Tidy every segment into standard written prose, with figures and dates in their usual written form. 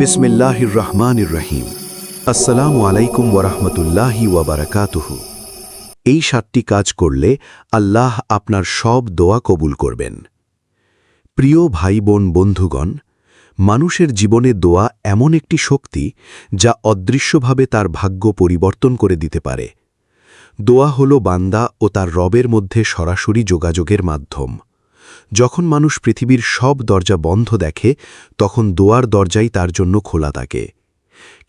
বিসমিল্লাহির রহমানির রহিম। আসসালামু আলাইকুম ওয়ারাহমাতুল্লাহি ওয়াবারাকাতুহু। এই 7টি কাজ করলে আল্লাহ আপনার সব দোয়া কবুল করবেন। প্রিয় ভাই বোন বন্ধুগণ, মানুষের জীবনে দোয়া এমন একটি শক্তি যা অদৃশ্যভাবে তার ভাগ্য পরিবর্তন করে দিতে পারে। দোয়া হল বান্দা ও তার রবের মধ্যে সরাসরি যোগাযোগের মাধ্যম। যখন মানুষ পৃথিবীর সব দরজা বন্ধ দেখে, তখন দোয়ার দরজাই তার জন্য খোলা থাকে।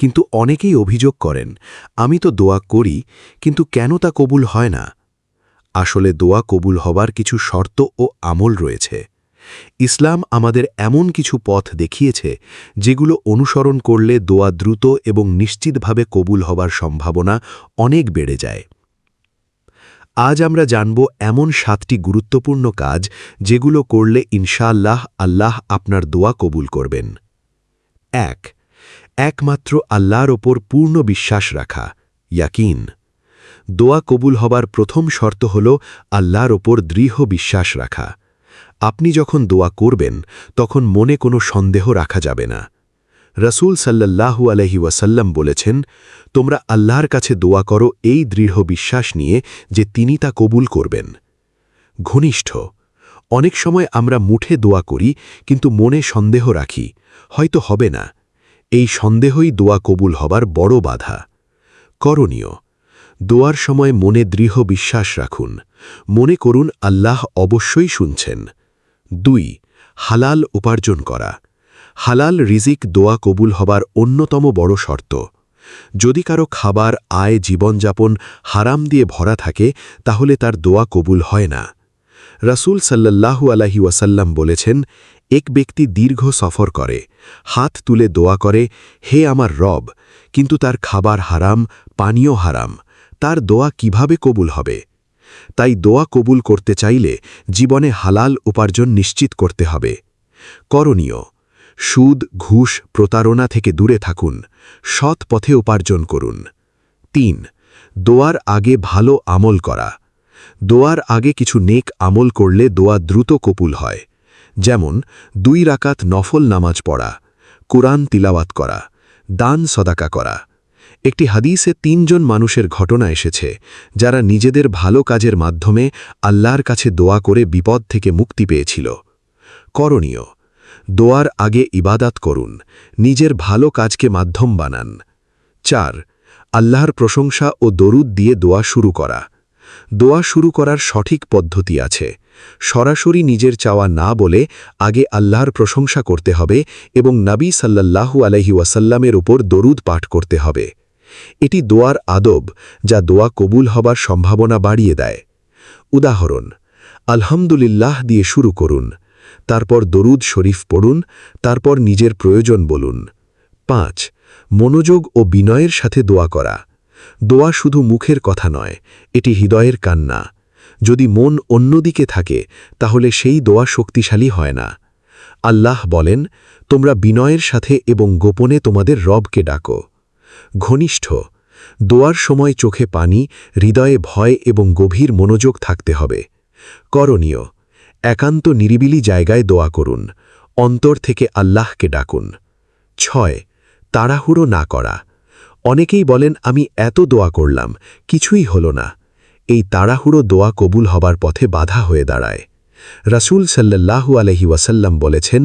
কিন্তু অনেকেই অভিযোগ করেন, আমি তো দোয়া করি, কিন্তু কেন তা কবুল হয় না? আসলে দোয়া কবুল হবার কিছু শর্ত ও আমল রয়েছে। ইসলাম আমাদের এমন কিছু পথ দেখিয়েছে যেগুলো অনুসরণ করলে দোয়া দ্রুত এবং নিশ্চিতভাবে কবুল হবার সম্ভাবনা অনেক বেড়ে যায়। আজ আমরা জানব এমন 7টি গুরুত্বপূর্ণ কাজ যেগুলো করলে ইনশাআল্লাহ আল্লাহ আপনার দোয়া কবুল করবেন। 1. একমাত্র আল্লাহর ওপর পূর্ণ বিশ্বাস রাখা, ইয়াকিন। দোয়া কবুল হবার প্রথম শর্ত হল আল্লাহর ওপর দৃঢ় বিশ্বাস রাখা। আপনি যখন দোয়া করবেন তখন মনে কোনো সন্দেহ রাখা যাবে না। রাসূল সাল্লাল্লাহু আলাইহি ওয়াসাল্লাম বলেছেন, তোমরা আল্লাহর কাছে দোয়া করো এই দৃঢ় বিশ্বাস নিয়ে যে তিনি তা কবুল করবেন। ঘনিষ্ঠ। অনেক সময় আমরা মুখে দোয়া করি কিন্তু মনে সন্দেহ রাখি, হয়তো হবে না। এই সন্দেহই দোয়া কবুল হবার বড় বাধা। করণীয়। দোয়ার সময় মনে দৃঢ় বিশ্বাস রাখুন। মনে করুন আল্লাহ অবশ্যই শুনছেন। 2. হালাল উপার্জন করা। হালাল রিজিক দোয়া কবুল হবার অন্যতম বড় শর্ত। যদি কারো খাবার, আয়, জীবনযাপন হারাম দিয়ে ভরা থাকে, তাহলে তার দোয়া কবুল হয় না। রাসূল সাল্লাল্লাহু আলাইহি ওয়াসাল্লাম বলেছেন, এক ব্যক্তি দীর্ঘ সফর করে, হাত তুলে দোয়া করে, হে আমার রব, কিন্তু তার খাবার হারাম, পানীয় হারাম, তার দোয়া কিভাবে কবুল হবে? তাই দোয়া কবুল করতে চাইলে জীবনে হালাল উপার্জন নিশ্চিত করতে হবে। করণীয়। সুদ, ঘুষ, প্রতারণা থেকে দূরে থাকুন। সৎ পথে উপার্জন করুন। 3. দোয়ার আগে ভালো আমল করা। দোয়ার আগে কিছু নেক আমল করলে দোয়া দ্রুত কবুল হয়। যেমন 2 রাকাত নফল নামাজ পড়া, কুরআন তিলাওয়াত করা, দান সদাকা করা। একটি হাদিসে 3 জন মানুষের ঘটনা এসেছে যারা নিজেদের ভালো কাজের মাধ্যমে আল্লাহর কাছে দোয়া করে বিপদ থেকে মুক্তি পেয়েছিল। করণীয়। দোয়ার আগে ইবাদাত করুন, নিজের ভালো কাজকে মাধ্যম বানান। 4. আল্লাহর প্রশংসা ও দরুদ দিয়ে দোয়া শুরু করা। দোয়া শুরু করার সঠিক পদ্ধতি আছে। সরাসরি নিজের চাওয়া না বলে আগে আল্লাহর প্রশংসা করতে হবে এবং নবী সাল্লাল্লাহু আলাইহি ওয়াসাল্লামের উপর দরুদ পাঠ করতে হবে। এটি দোয়ার আদব যা দোয়া কবুল হবার সম্ভাবনা বাড়িয়ে দেয়। উদাহরণ, আলহামদুলিল্লাহ দিয়ে শুরু করুন, তারপর দরুদ শরীফ পড়ুন, তারপর নিজের প্রয়োজন বলুন। 5. মনোযোগ ও বিনয়ের সাথে দোয়া করা। দোয়া শুধু মুখের কথা নয়, এটি হৃদয়ের কান্না। যদি মন অন্যদিকে থাকে তাহলে সেই দোয়া শক্তিশালী হয় না। আল্লাহ বলেন, তোমরা বিনয়ের সাথে এবং গোপনে তোমাদের রবকে ডাকো। ঘনিষ্ঠ। দোয়ার সময় চোখে পানি, হৃদয়ে ভয় এবং গভীর মনোযোগ থাকতে হবে। করণীয়। একান্ত নিরিবিলি জায়গায় দোয়া করুন, অন্তর থেকে আল্লাহকে ডাকুন। 6. তাড়াহুড়ো না করা। অনেকেই বলেন, আমি এত দোয়া করলাম, কিছুই হলো না। এই তাড়াহুড়ো দোয়া কবুল হবার পথে বাধা হয়ে দাঁড়ায়। রাসূল সাল্লাল্লাহু আলাইহি ওয়াসাল্লাম বলেছেন,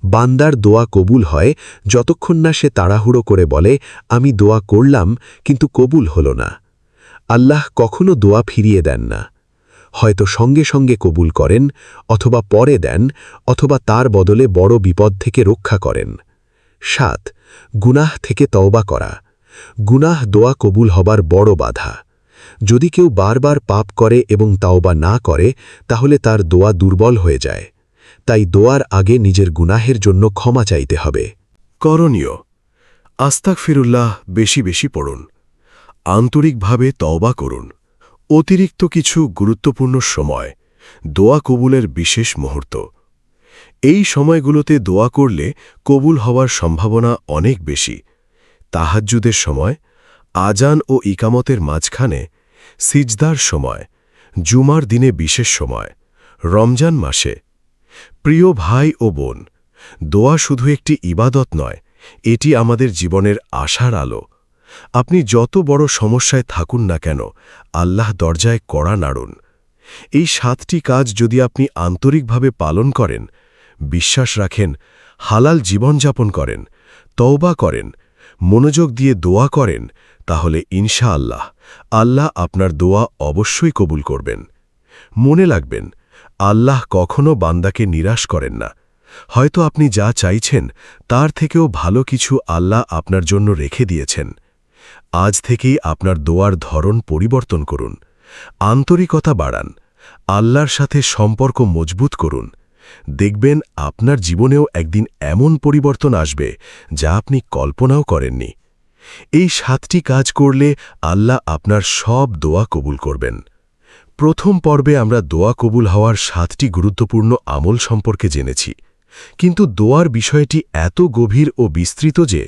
বান্দার দোয়া কবুল হয় যতক্ষণ না সে তাড়াহুড়ো করে বলে, আমি দোয়া করলাম কিন্তু কবুল হলো না। আল্লাহ কখনো দোয়া ফিরিয়ে দেন না। হয়তো সঙ্গে সঙ্গে কবুল করেন, অথবা পরে দেন, অথবা তার বদলে বড় বিপদ থেকে রক্ষা করেন। 7. গুনাহ থেকে তওবা করা। গুনাহ দোয়া কবুল হবার বড় বাধা। যদি কেউ বারবার পাপ করে এবং তাওবা না করে, তাহলে তার দোয়া দুর্বল হয়ে যায়। তাই দোয়ার আগে নিজের গুনাহের জন্য ক্ষমা চাইতে হবে। করণীয়। আস্তাগফিরুল্লাহ বেশি বেশি পড়ুন, আন্তরিকভাবে তওবা করুন। অতিরিক্ত কিছু গুরুত্বপূর্ণ সময়, দোয়া কবুলের বিশেষ মুহূর্ত। এই সময়গুলোতে দোয়া করলে কবুল হওয়ার সম্ভাবনা অনেক বেশি। তাহাজ্জুদের সময়, আজান ও ইকামতের মাঝখানে, সিজদার সময়, জুমার দিনে বিশেষ সময়, রমজান মাসে। প্রিয় ভাই ও বোন, দোয়া শুধু একটি ইবাদত নয়, এটি আমাদের জীবনের আশার আলো। আপনি যত বড় সমস্যায় থাকুন না কেন, আল্লাহ দরজায় কড়া নাড়ুন। এই 7টি কাজ যদি আপনি আন্তরিকভাবে পালন করেন, বিশ্বাস রাখেন, হালাল জীবনযাপন করেন, তওবা করেন, মনোযোগ দিয়ে দোয়া করেন, তাহলে ইনশাআল্লাহ আল্লাহ আপনার দোয়া অবশ্যই কবুল করবেন। মনে রাখবেন, আল্লাহ কখনো বান্দাকে নিরাশ করেন না। হয়তো আপনি যা চাইছেন তার থেকেও ভালো কিছু আল্লাহ আপনার জন্য রেখে দিয়েছেন। আজ থেকেই আপনার দোয়ার ধরন পরিবর্তন করুন, আন্তরিকতা বাড়ান, আল্লাহর সাথে সম্পর্ক মজবুত করুন। দেখবেন আপনার জীবনেও একদিন এমন পরিবর্তন আসবে যা আপনি কল্পনাও করেননি। এই 7টি কাজ করলে আল্লাহ আপনার সব দোয়া কবুল করবেন। প্রথম পর্বে আমরা দোয়া কবুল হওয়ার 7টি গুরুত্বপূর্ণ আমল সম্পর্কে জেনেছি, কিন্তু দোয়ার বিষয়টি এত গভীর ও বিস্তৃত যে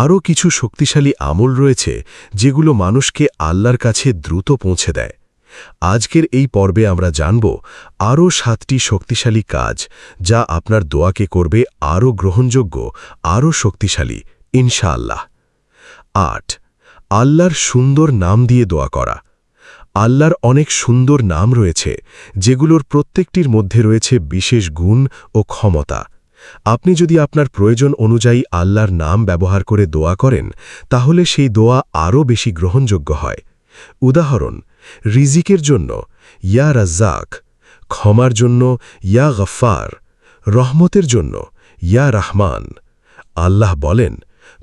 আরও কিছু শক্তিশালী আমল রয়েছে যেগুলো মানুষকে আল্লাহর কাছে দ্রুত পৌঁছে দেয়। আজকের এই পর্বে আমরা জানব আরও 7টি শক্তিশালী কাজ যা আপনার দোয়াকে করবে আরও গ্রহণযোগ্য, আরও শক্তিশালী, ইনশাআল্লাহ। 8. আল্লাহর সুন্দর নাম দিয়ে দোয়া করা। আল্লাহর অনেক সুন্দর নাম রয়েছে যেগুলোর প্রত্যেকটির মধ্যে রয়েছে বিশেষ গুণ ও ক্ষমতা। আপনি যদি আপনার প্রয়োজন অনুযায়ী আল্লাহর নাম ব্যবহার করে দোয়া করেন, তাহলে সেই দোয়া আরও বেশি গ্রহণযোগ্য হয়। উদাহরণ, রিজিকের জন্য ইয়া রাজ্জাক, ক্ষমার জন্য ইয়া গফফার, রহমতের জন্য ইয়া রহমান। আল্লাহ বলেন,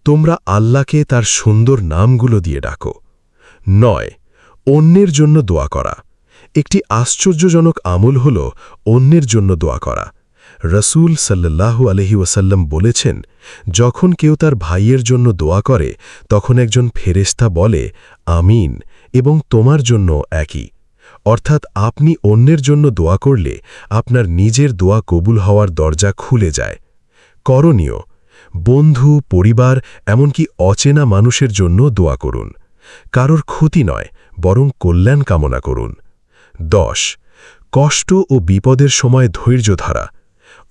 তোমরা আল্লাহকে তার সুন্দর নামগুলো দিয়ে ডাকো। 9. অন্যের জন্য দোয়া করা। একটি আশ্চর্যজনক আমল হল অন্যের জন্য দোয়া করা। রসূল সাল্লাল্লাহু আলাইহি ওয়াসাল্লাম বলেছেন, যখন কেউ তার ভাইয়ের জন্য দোয়া করে তখন একজন ফেরেশতা বলে, আমিন, এবং তোমার জন্য একই। অর্থাৎ আপনি অন্যের জন্য দোয়া করলে আপনার নিজের দোয়া কবুল হওয়ার দরজা খুলে যায়। করণীয়, বন্ধু, পরিবার, এমনকি অচেনা মানুষের জন্য দোয়া করুন। কারোর ক্ষতি নয়, বরং কল্যাণ কামনা করুন। 10. কষ্ট ও বিপদের সময় ধৈর্য ধরা।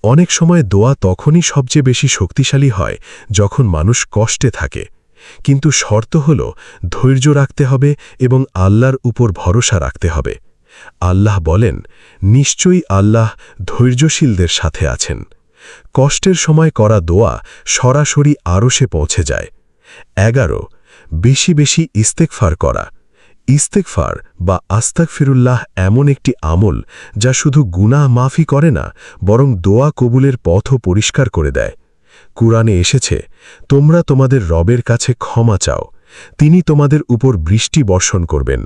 অনেক সময় দোয়া তখনই সবচেয়ে বেশি শক্তিশালী হয় যখন মানুষ কষ্টে থাকে, কিন্তু শর্ত হল ধৈর্য রাখতে হবে এবং আল্লাহর উপর ভরসা রাখতে হবে। আল্লাহ বলেন, নিশ্চয়ই আল্লাহ ধৈর্যশীলদের সাথে আছেন। কষ্টের সময় করা দোয়া সরাসরি আরশে পৌঁছে যায়। 11. বেশি বেশি ইস্তেগফার করা। ইস্তেগফার বা আস্তাগফিরুল্লাহ এমন একটি আমল যা শুধু গুনাহ মাফি করে না, বরং দোয়া কবুলের পথও পরিষ্কার করে দেয়। কুরআনে এসেছে, তোমরা তোমাদের রবের কাছে ক্ষমা চাও, তিনি তোমাদের উপর বৃষ্টি বর্ষণ করবেন,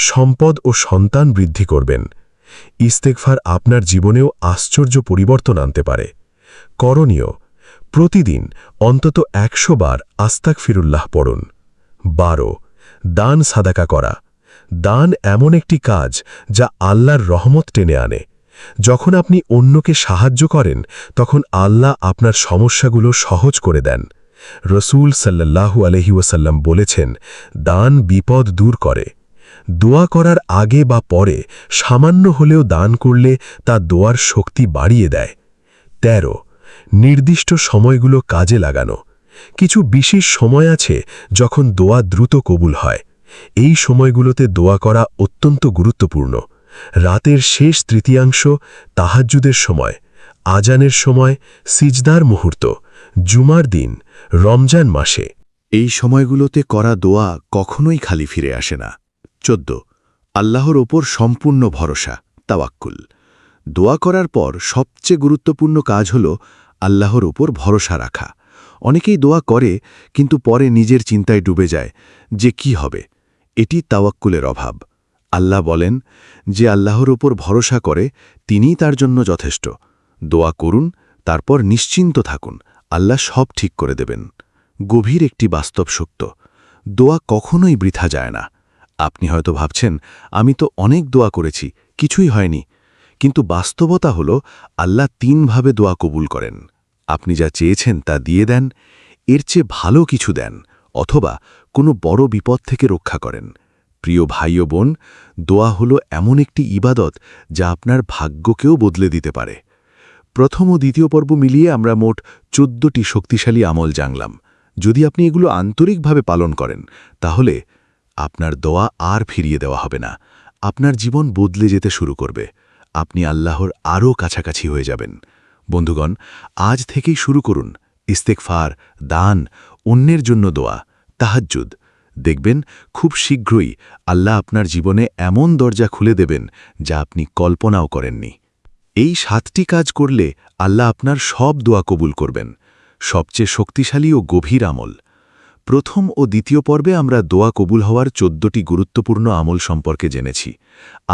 সম্পদ ও সন্তান বৃদ্ধি করবেন। ইস্তেগফার আপনার জীবনেও আশ্চর্য পরিবর্তন আনতে পারে। করণীয়, প্রতিদিন অন্তত 100 বার আস্তাগফিরুল্লাহ পড়ুন। 12. দান সাদাকা করা। দান এমন একটি কাজ যা আল্লাহর রহমত টেনে আনে। যখন আপনি অন্যকে সাহায্য করেন, তখন আল্লাহ আপনার সমস্যাগুলো সহজ করে দেন। রসূল সাল্লাল্লাহু আলাইহি ওয়াসাল্লাম বলেছেন, দান বিপদ দূর করে। দোয়া করার আগে বা পরে সামান্য হলেও দান করলে তা দোয়ার শক্তি বাড়িয়ে দেয়। 13. নির্দিষ্ট সময়গুলো কাজে লাগানো। কিছু বিশেষ সময় আছে যখন দোয়া দ্রুত কবুল হয়। এই সময়গুলোতে দোয়া করা অত্যন্ত গুরুত্বপূর্ণ। রাতের শেষ তৃতীয়াংশ, তাহাজ্জুদের সময়, আজানের সময়, সিজদার মুহূর্ত, জুমার দিন, রমজান মাসে। এই সময়গুলোতে করা দোয়া কখনোই খালি ফিরে আসে না। 14. আল্লাহর ওপর সম্পূর্ণ ভরসা, তাওয়াক্কুল। দোয়া করার পর সবচেয়ে গুরুত্বপূর্ণ কাজ হল আল্লাহর ওপর ভরসা রাখা। অনেকেই দোয়া করে কিন্তু পরে নিজের চিন্তায় ডুবে যায় যে কি হবে। এটি তাওয়াক্কুলের অভাব। আল্লাহ বলেন, যে আল্লাহর ওপর ভরসা করে তিনিই তার জন্য যথেষ্ট। দোয়া করুন, তারপর নিশ্চিন্ত থাকুন, আল্লাহ সব ঠিক করে দেবেন। গভীর একটি বাস্তব সত্য, দোয়া কখনোই বৃথা যায় না। আপনি হয়তো ভাবছেন, আমি তো অনেক দোয়া করেছি, কিছুই হয়নি। কিন্তু বাস্তবতা হল, আল্লাহ 3 ভাবে দোয়া কবুল করেন। আপনি যা চেয়েছেন তা দিয়ে দেন, এর চেয়ে ভালো কিছু দেন, অথবা কোনো বড় বিপদ থেকে রক্ষা করেন। প্রিয় ভাই ও বোন, দোয়া হল এমন একটি ইবাদত যা আপনার ভাগ্যকেও বদলে দিতে পারে। প্রথম ও দ্বিতীয় পর্ব মিলিয়ে আমরা মোট 14টি শক্তিশালী আমল জানলাম। যদি আপনি এগুলো আন্তরিকভাবে পালন করেন তাহলে আপনার দোয়া আর ফিরিয়ে দেওয়া হবে না, আপনার জীবন বদলে যেতে শুরু করবে, আপনি আল্লাহর আরও কাছাকাছি হয়ে যাবেন। বন্ধুগণ, আজ থেকেই শুরু করুন ইস্তেগফার, দান, অন্যের জন্য দোয়া, তাহাজ্জুদ। দেখবেন খুব শীঘ্রই আল্লাহ আপনার জীবনে এমন দরজা খুলে দেবেন যা আপনি কল্পনাও করেননি। এই 7টি কাজ করলে আল্লাহ আপনার সব দোয়া কবুল করবেন। সবচেয়ে শক্তিশালী ও গভীর আমল। প্রথম ও দ্বিতীয় পর্বে আমরা দোয়া কবুল হওয়ার 14টি গুরুত্বপূর্ণ আমল সম্পর্কে জেনেছি।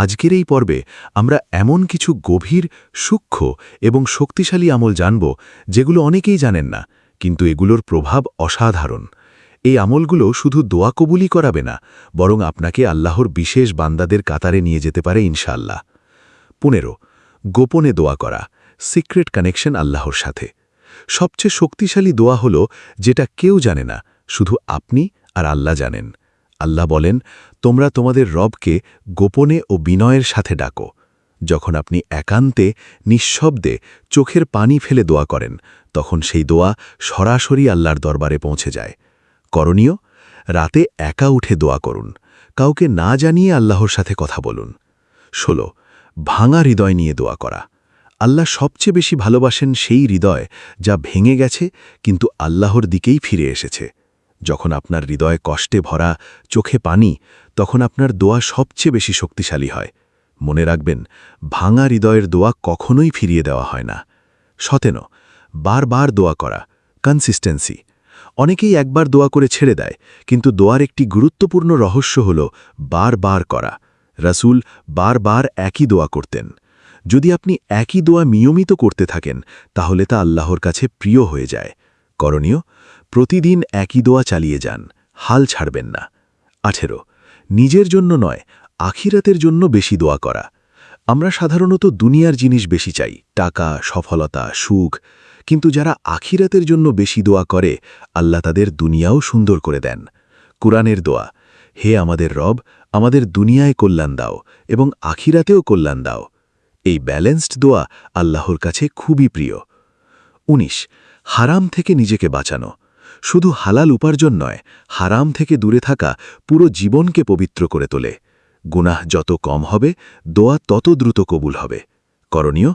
আজকের এই পর্বে আমরা এমন কিছু গভীর, সূক্ষ্ম এবং শক্তিশালী আমল জানব যেগুলো অনেকেই জানেন না, কিন্তু এগুলোর প্রভাব অসাধারণ। এই আমলগুলো শুধু দোয়া কবুলই করাবে না, বরং আপনাকে আল্লাহর বিশেষ বান্দাদের কাতারে নিয়ে যেতে পারে ইনশাআল্লাহ। 15. গোপনে দোয়া করা, সিক্রেট কানেকশন আল্লাহর সাথে। সবচেয়ে শক্তিশালী দোয়া হল যেটা কেউ জানে না, শুধু আপনি আর আল্লাহ জানেন। আল্লাহ বলেন, তোমরা তোমাদের রবকে গোপনে ও বিনয়ের সাথে ডাকো। যখন আপনি একান্তে, নিঃশব্দে, চোখের পানি ফেলে দোয়া করেন, তখন সেই দোয়া সরাসরি আল্লাহর দরবারে পৌঁছে যায়। করণীয়, রাতে একা উঠে দোয়া করুন, কাউকে না জানিয়ে আল্লাহর সাথে কথা বলুন। 16. ভাঙা হৃদয় নিয়ে দোয়া করা। আল্লাহ সবচেয়ে বেশি ভালোবাসেন সেই হৃদয় যা ভেঙে গেছে কিন্তু আল্লাহর দিকেই ফিরে এসেছে। যখন আপনার হৃদয় কষ্টে ভরা, চোখে পানি, তখন আপনার দোয়া সবচেয়ে বেশি শক্তিশালী হয়। মনে রাখবেন, ভাঙা হৃদয়ের দোয়া কখনোই ফিরিয়ে দেওয়া হয় না। 17. বারবার দোয়া করা, কনসিস্টেন্সি। অনেকেই একবার দোয়া করে ছেড়ে দেয়, কিন্তু দোয়ার একটি গুরুত্বপূর্ণ রহস্য হল বারবার করা। রাসূল বারবার একই দোয়া করতেন। যদি আপনি একই দোয়া নিয়মিত করতে থাকেন, তাহলে তা আল্লাহর কাছে প্রিয় হয়ে যায়। করণীয়, প্রতিদিন একই দোয়া চালিয়ে যান, হাল ছাড়বেন না। 18. নিজের জন্য নয়, আখিরাতের জন্য বেশি দোয়া করা। আমরা সাধারণত দুনিয়ার জিনিস বেশি চাই, টাকা, সফলতা, সুখ, কিন্তু যারা আখিরাতের জন্য বেশি দোয়া করে, আল্লাহ তাদের দুনিয়াও সুন্দর করে দেন। কুরআনের দোয়া, হে আমাদের রব, আমাদের দুনিয়ায় কল্যাণ দাও এবং আখিরাতেও কল্যাণ দাও। এই ব্যালেন্সড দোয়া আল্লাহর কাছে খুবই প্রিয়। 19. হারাম থেকে নিজেকে বাঁচানো। শুধু হালাল উপার্জন নয়, হারাম থেকে দূরে থাকা পুরো জীবনকে পবিত্র করে তোলে। গুনাহ যত কম হবে, দোয়া তত দ্রুত কবুল হবে। করণীয়,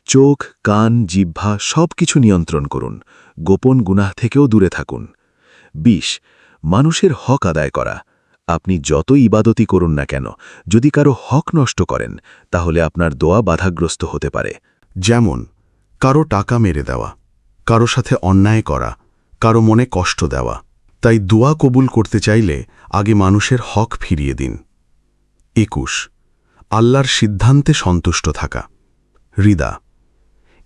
চোখ, কান, জিহ্বা সব কিছু নিয়ন্ত্রণ করুন, গোপন গুনাহ থেকেও দূরে থাকুন। 20. মানুষের হক আদায় করা। আপনি যত ইবাদতি করুন না কেন, যদি কারো হক নষ্ট করেন, তাহলে আপনার দোয়া বাধাগ্রস্ত হতে পারে। যেমন কারো টাকা মেরে দেওয়া, কারো সাথে অন্যায় করা, কারো মনে কষ্ট দেওয়া। তাই দোয়া কবুল করতে চাইলে আগে মানুষের হক ফিরিয়ে দিন। 21. আল্লাহর সিদ্ধান্তে সন্তুষ্ট থাকা, রিদা।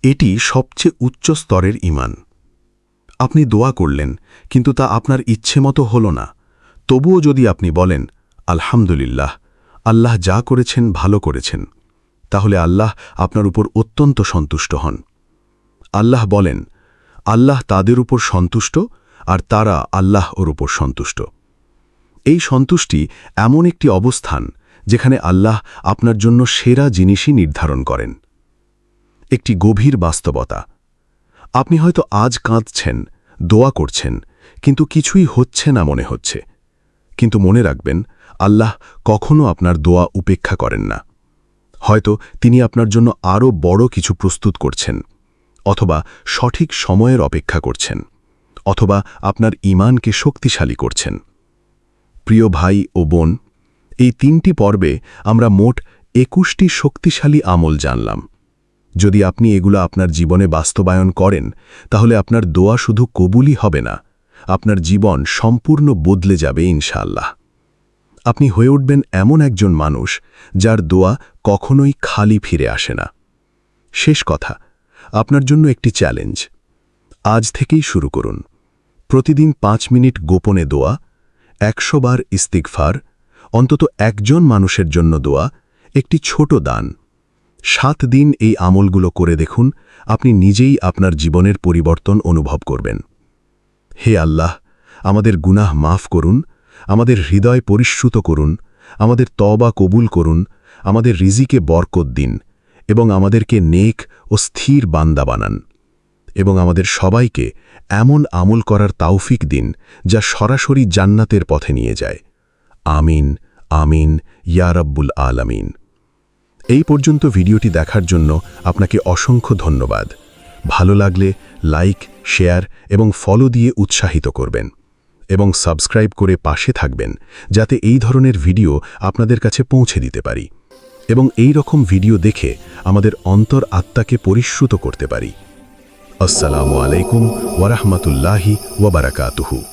এটি সবচেয়ে উচ্চ স্তরের ঈমান। আপনি দোয়া করলেন, কিন্তু তা আপনার ইচ্ছে মতো হল না। তবুও যদি আপনি বলেন, আলহামদুলিল্লাহ, আল্লাহ যা করেছেন ভালো করেছেন, তাহলে আল্লাহ আপনার উপর অত্যন্ত সন্তুষ্ট হন। আল্লাহ বলেন, আল্লাহ তাদের উপর সন্তুষ্ট আর তারা আল্লাহ ওর উপর সন্তুষ্ট। এই সন্তুষ্টি এমন একটি অবস্থান যেখানে আল্লাহ আপনার জন্য সেরা জিনিসই নির্ধারণ করেন। একটি গভীর বাস্তবতা। আপনি হয়তো আজ কাঁদছেন, দোয়া করছেন, কিন্তু কিছুই হচ্ছে না মনে হচ্ছে। কিন্তু মনে রাখবেন, আল্লাহ কখনো আপনার দোয়া উপেক্ষা করেন না। হয়তো তিনি আপনার জন্য আরও বড় কিছু প্রস্তুত করছেন, অথবা সঠিক সময়ের অপেক্ষা করছেন, অথবা আপনার ঈমানকে শক্তিশালী করছেন। প্রিয় ভাই ও বোন, এই 3টি পর্বে আমরা মোট 21টি শক্তিশালী আমল জানলাম। যদি আপনি এগুলো আপনার জীবনে বাস্তবায়ন করেন, তাহলে আপনার দোয়া শুধু কবুলই হবে না, আপনার জীবন সম্পূর্ণ বদলে যাবে ইনশাআল্লাহ। আপনি হয়ে উঠবেন এমন একজন মানুষ যার দোয়া কখনোই খালি ফিরে আসে না। শেষ কথা, আপনার জন্য একটি চ্যালেঞ্জ। আজ থেকেই শুরু করুন। প্রতিদিন 5 মিনিট গোপনে দোয়া, 100 বার ইস্তিগফার, অন্তত একজন মানুষের জন্য দোয়া, একটি ছোট দান। 7 দিন এই আমলগুলো করে দেখুন, আপনি নিজেই আপনার জীবনের পরিবর্তন অনুভব করবেন। হে আল্লাহ, আমাদের গুনাহ মাফ করুন, আমাদের হৃদয় পরিশ্রুত করুন, আমাদের তওবা কবুল করুন, আমাদের রিজিকে বরকত দিন এবং আমাদেরকে নেক ও স্থির বান্দা বানান। এবং আমাদের সবাইকে এমন আমল করার তাওফিক দিন যা সরাসরি জান্নাতের পথে নিয়ে যায়। আমিন আমিন ইয়া রাব্বুল আলামিন। এই পর্যন্ত ভিডিওটি দেখার জন্য আপনাকে অসংখ্য ধন্যবাদ। ভালো লাগলে লাইক, শেয়ার এবং ফলো দিয়ে উৎসাহিত করবেন এবং সাবস্ক্রাইব করে পাশে থাকবেন যাতে এই ধরনের ভিডিও আপনাদের কাছে পৌঁছে দিতে পারি এবং এই রকম ভিডিও দেখে আমাদের অন্তর আত্মাকে পরিশ্রুত করতে পারি। আসসালামু আলাইকুম ওয়া রাহমাতুল্লাহি ওয়া বারাকাতুহু।